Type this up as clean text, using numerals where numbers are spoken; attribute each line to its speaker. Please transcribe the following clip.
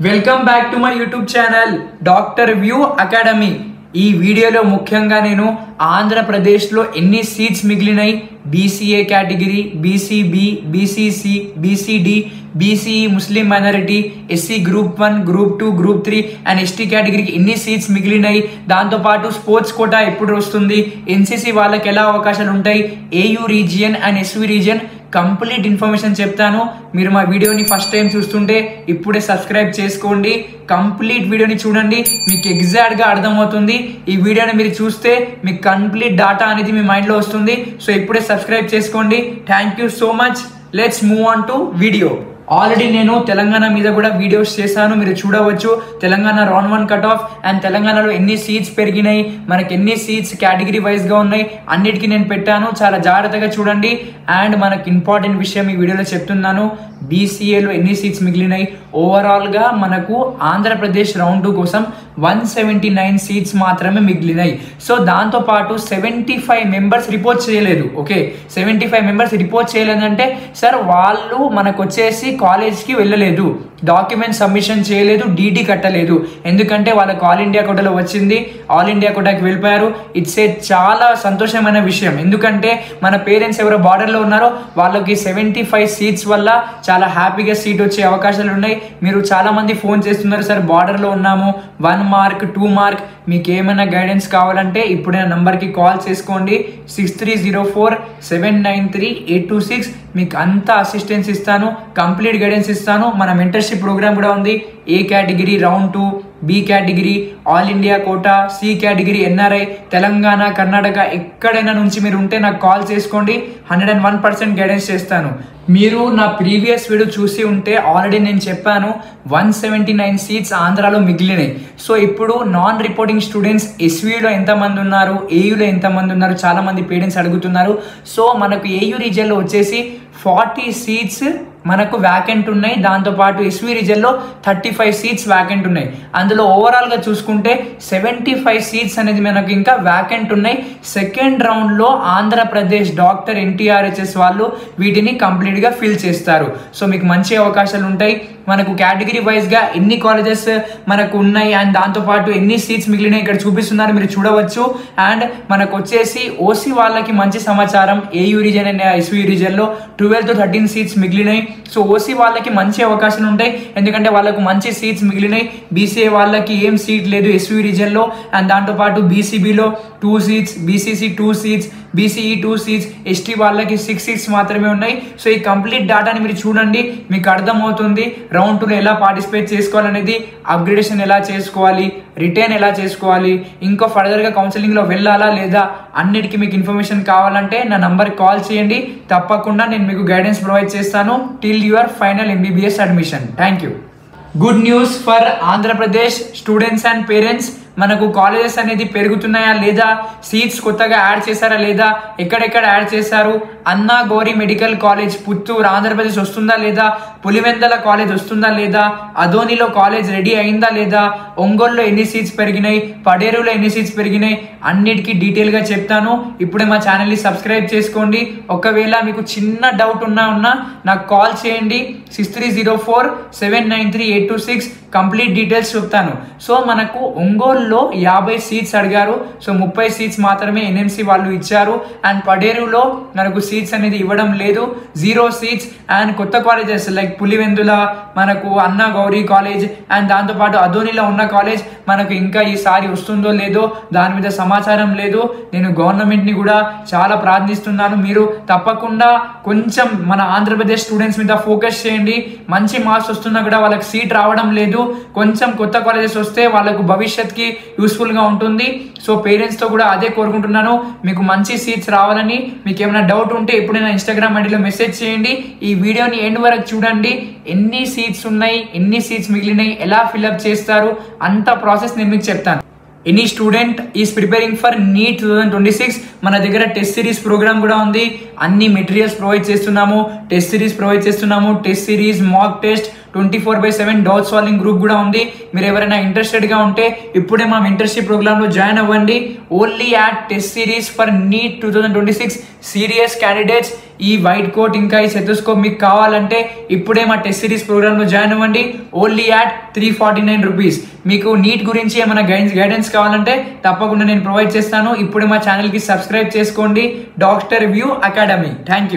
Speaker 1: Welcome back to my YouTube channel doctor view academy. ఈ వీడియోలో ముఖ్యంగా నేను ఆంధ్రప్రదేశ్లో ఎన్ని సీట్స్ మిగిలినాయి, BCA category, BCB, BCC, BCD, BCE Muslim minority, SC group 1, group 2, group 3 and ST కేటగిరీకి ఎన్ని సీట్స్ మిగిలినాయి, దాంతోపాటు స్పోర్ట్స్ కోటా ఎప్పుడు వస్తుంది, ఎన్సీసీ వాళ్ళకి ఎలా అవకాశాలు ఉంటాయి, AU region and SV region complete information చెప్తాను. మీరు మా వీడియోని ఫస్ట్ టైం చూస్తుంటే ఇప్పుడే సబ్స్క్రైబ్ చేసుకోండి. కంప్లీట్ వీడియోని చూడండి, మీకు ఎగ్జాక్ట్గా అర్థమవుతుంది. ఈ వీడియోని మీరు చూస్తే మీకు కంప్లీట్ డాటా అనేది మీ మైండ్లో వస్తుంది. సో ఇప్పుడే సబ్స్క్రైబ్ చేసుకోండి. Thank you so much. Let's move on to video. Already నేను తెలంగాణ మీద కూడా వీడియోస్ చేశాను, మీరు చూడవచ్చు. Telangana round 1 cut off and తెలంగాణలో ఎన్ని సీట్స్ పెరిగినాయి, మనకి ఎన్ని సీట్స్ కేటగిరీ వైజ్గా ఉన్నాయి అన్నిటికీ నేను పెట్టాను. చాలా జాగ్రత్తగా చూడండి. అండ్ మనకు ఇంపార్టెంట్ విషయం ఈ వీడియోలో చెప్తున్నాను, బీసీఏలో ఎన్ని సీట్స్ మిగిలినాయి. ఓవరాల్గా మనకు ఆంధ్రప్రదేశ్ రౌండ్ 2 కోసం 179 సీట్స్ మాత్రమే మిగిలినాయి. సో దాంతోపాటు 75 మెంబర్స్ రిపోర్ట్ చేయలేదు. ఓకే, 75 మెంబర్స్ రిపోర్ట్ చేయలేదంటే సార్ వాళ్ళు మనకు వచ్చేసి కాలేజ్కి వెళ్ళలేదు, డాక్యుమెంట్ సబ్మిషన్ చేయలేదు, డీడీ కట్టలేదు. ఎందుకంటే వాళ్ళకి ఆల్ ఇండియా కోటాలో వచ్చింది, ఆల్ ఇండియా కోటాకి వెళ్ళిపోయారు. ఇట్స్ ఏ చాలా సంతోషమైన విషయం. ఎందుకంటే మన పేరెంట్స్ ఎవరో బార్డర్లో ఉన్నారో వాళ్ళకి 75 సీట్స్ వల్ల చాలా హ్యాపీగా సీట్ వచ్చే అవకాశాలు ఉన్నాయి. మీరు చాలా మంది ఫోన్ చేస్తున్నారు, సార్ బార్డర్లో ఉన్నాము, 1 మార్క్ 2 మార్క్, మీకు ఏమైనా గైడెన్స్ కావాలంటే ఇప్పుడే నంబర్కి కాల్ చేసుకోండి. 6304793826. మీకు అంతా అసిస్టెన్స్ ఇస్తాను, కంప్లీట్ గైడెన్స్ ఇస్తాను. మన మెంటర్షిప్ ప్రోగ్రామ్ కూడా ఉంది. A category round 2, B category all India quota, C category NRI, Telangana, Karnataka ఎక్కడైనా నుంచి మీరు ఉంటే నాకు కాల్ చేసుకోండి. 101% గైడెన్స్ చేస్తాను. మీరు నా ప్రీవియస్ వీడియో చూసి ఉంటే ఆల్రెడీ నేను చెప్పాను 179 సీట్స్ ఆంధ్రాలో మిగిలినాయి. సో ఇప్పుడు నాన్ రిపోర్టింగ్ స్టూడెంట్స్ ఎస్వీలో ఎంతమంది ఉన్నారు, ఏయూలో ఎంతమంది ఉన్నారు, చాలా మంది పేరెంట్స్ అడుగుతున్నారు. సో మనకు ఏయూ రీజియన్లో వచ్చేసి 40 సీట్స్ మనకు వ్యాకెంట్ ఉన్నాయి. దాంతోపాటు ఎస్వీ రీజియన్లో 35 సీట్స్ వ్యాకెంట్ ఉన్నాయి. అందులో ఓవరాల్గా చూసుకుంటే 75 సీట్స్ అనేది మనకు ఇంకా వ్యాకెంట్ ఉన్నాయి. సెకండ్ రౌండ్లో ఆంధ్రప్రదేశ్ డాక్టర్ ఎన్టీఆర్హెచ్ఎస్ వాళ్ళు వీటిని కంప్లీట్గా ఫిల్ చేస్తారు. సో మీకు మంచి అవకాశాలు ఉంటాయి. మనకు కేటగిరీ వైజ్గా ఎన్ని కాలేజెస్ మనకు ఉన్నాయి అండ్ దాంతోపాటు ఎన్ని సీట్స్ మిగిలినాయి ఇక్కడ చూపిస్తున్నారు, మీరు చూడవచ్చు. అండ్ మనకు వచ్చేసి ఓసీ వాళ్ళకి మంచి సమాచారం, ఏయూ రీజియన్ అండ్ ఎస్వీ రీజియన్లో 12 to 13 సీట్స్ మిగిలినాయి. సో ఓసీ వాళ్ళకి మంచి అవకాశాలు ఉంటాయి, ఎందుకంటే వాళ్ళకు మంచి సీట్స్ మిగిలినాయి. బీసీఏ వాళ్ళకి ఏం సీట్ లేదు ఎస్వీ రీజియన్లో. అండ్ దాంతోపాటు బీసీబీలో 2 seats, BCC 2 seats, BCE 2 seats, ST వాళ్ళకి 6 సీట్స్ మాత్రమే ఉన్నాయి. సో ఈ కంప్లీట్ డేటాని మీరు చూడండి, మీకు అర్థమవుతుంది రౌండ్ 2లో ఎలా పార్టిసిపేట్ చేసుకోవాలనేది, అప్గ్రేడేషన్ ఎలా చేసుకోవాలి, రిటర్న్ ఎలా చేసుకోవాలి, ఇంకా ఫర్దర్గా కౌన్సిలింగ్లో వెళ్ళాలా లేదా అన్నిటికీ మీకు ఇన్ఫర్మేషన్ కావాలంటే నా నంబర్కి కాల్ చేయండి. తప్పకుండా నేను మీకు గైడెన్స్ ప్రొవైడ్ చేస్తాను till your final MBBS admission. Thank you. Good news for Andhra Pradesh students and parents. మనకు కాలేజెస్ అనేది పెరుగుతున్నాయా లేదా, సీట్స్ కొత్తగా యాడ్ చేశారా లేదా, ఎక్కడెక్కడ యాడ్ చేశారు, అన్నా గౌరీ మెడికల్ కాలేజ్ పుత్తూరు ఆంధ్రప్రదేశ్ వస్తుందా లేదా, పులివెందల కాలేజ్ వస్తుందా లేదా, అదోనిలో కాలేజ్ రెడీ అయిందా లేదా, ఒంగోలులో ఎన్ని సీట్స్ పెరిగినాయి, పడేరులో ఎన్ని సీట్స్ పెరిగినాయి అన్నిటికీ డీటెయిల్గా చెప్తాను. ఇప్పుడే మా ఛానల్ని సబ్స్క్రైబ్ చేసుకోండి. ఒకవేళ మీకు చిన్న డౌట్ ఉన్నా నాకు కాల్ చేయండి. 6304793826 కంప్లీట్ డీటెయిల్స్ చెప్తాను. సో మనకు ఒంగోలులో 50 సీట్స్ అడిగారు. సో 30 సీట్స్ మాత్రమే ఎన్ఎంసీ వాళ్ళు ఇచ్చారు. అండ్ పడేరులో మనకు సీట్స్ అనేది ఇవ్వడం లేదు, 0 సీట్స్. అండ్ కొత్త కాలేజెస్ లైక్ పులివెందుల, మనకు అన్నా గౌరీ కాలేజ్ అండ్ దాంతోపాటు అదోనిలో ఉన్న కాలేజ్ మనకు ఇంకా ఈసారి వస్తుందో లేదో దాని మీద సమాచారం లేదు. నేను గవర్నమెంట్ని కూడా చాలా ప్రార్థిస్తున్నాను, మీరు తప్పకుండా కొంచెం మన ఆంధ్రప్రదేశ్ స్టూడెంట్స్ మీద ఫోకస్ చేయండి. మంచి మార్క్స్ వస్తున్నా కూడా వాళ్ళకి సీట్ రావడం లేదు. కొంచెం కొత్త కాలేజెస్ వస్తే వాళ్ళకు భవిష్యత్కి యూస్ఫుల్గా ఉంటుంది. సో పేరెంట్స్తో కూడా అదే కోరుకుంటున్నాను, మీకు మంచి సీట్స్ రావాలని. మీకు ఏమైనా డౌట్ ఉంటే ఎప్పుడైనా ఇన్స్టాగ్రామ్ ఐడిలో మెసేజ్ చేయండి. ఈ వీడియోని ఎండ్ వరకు చూడండి. ఎన్ని సీట్స్ ఉన్నాయి, ఎన్ని సీట్స్ మిగిలినాయి, ఎలా ఫిల్అప్ చేస్తారు అంత ప్రాసెస్ నేను మీకు చెప్తాను. Any student is preparing for NEET 2026. మన దగ్గర టెస్ట్ సిరీస్ ప్రోగ్రామ్ కూడా ఉంది. అన్ని మెటీరియల్స్ ప్రొవైడ్ చేస్తున్నాము, టెస్ట్ సిరీస్ ప్రొవైడ్ చేస్తున్నాము. Test series, mock test, 24/7 doubt solving group కూడా ఉంది. మీరు ఎవరైనా ఇంట్రెస్టెడ్ గా ఉంటే ఇప్పుడే మా మెంటర్షిప్ ప్రోగ్రామ్ లో జాయిన్ అవ్వండి. Only at test series for NEET 2026 serious candidates. ఈ వైట్ కోట్ ఇంకా ఈ సెథోస్కోప్ మీకు కావాలంటే ఇప్పుడే మా టెస్ట్ సిరీస్ ప్రోగ్రామ్ లో జాయిన్ అవ్వండి. Only at 349 rupees. మీకు నీట్ గురించి ఏమైనా గైడెన్స్ కావాలంటే తప్పకుండా నేను ప్రొవైడ్ చేస్తాను. ఇప్పుడే మా ఛానల్ కి సబ్స్క్రైబ్ చేసుకోండి. Doctor view academy. Thank you.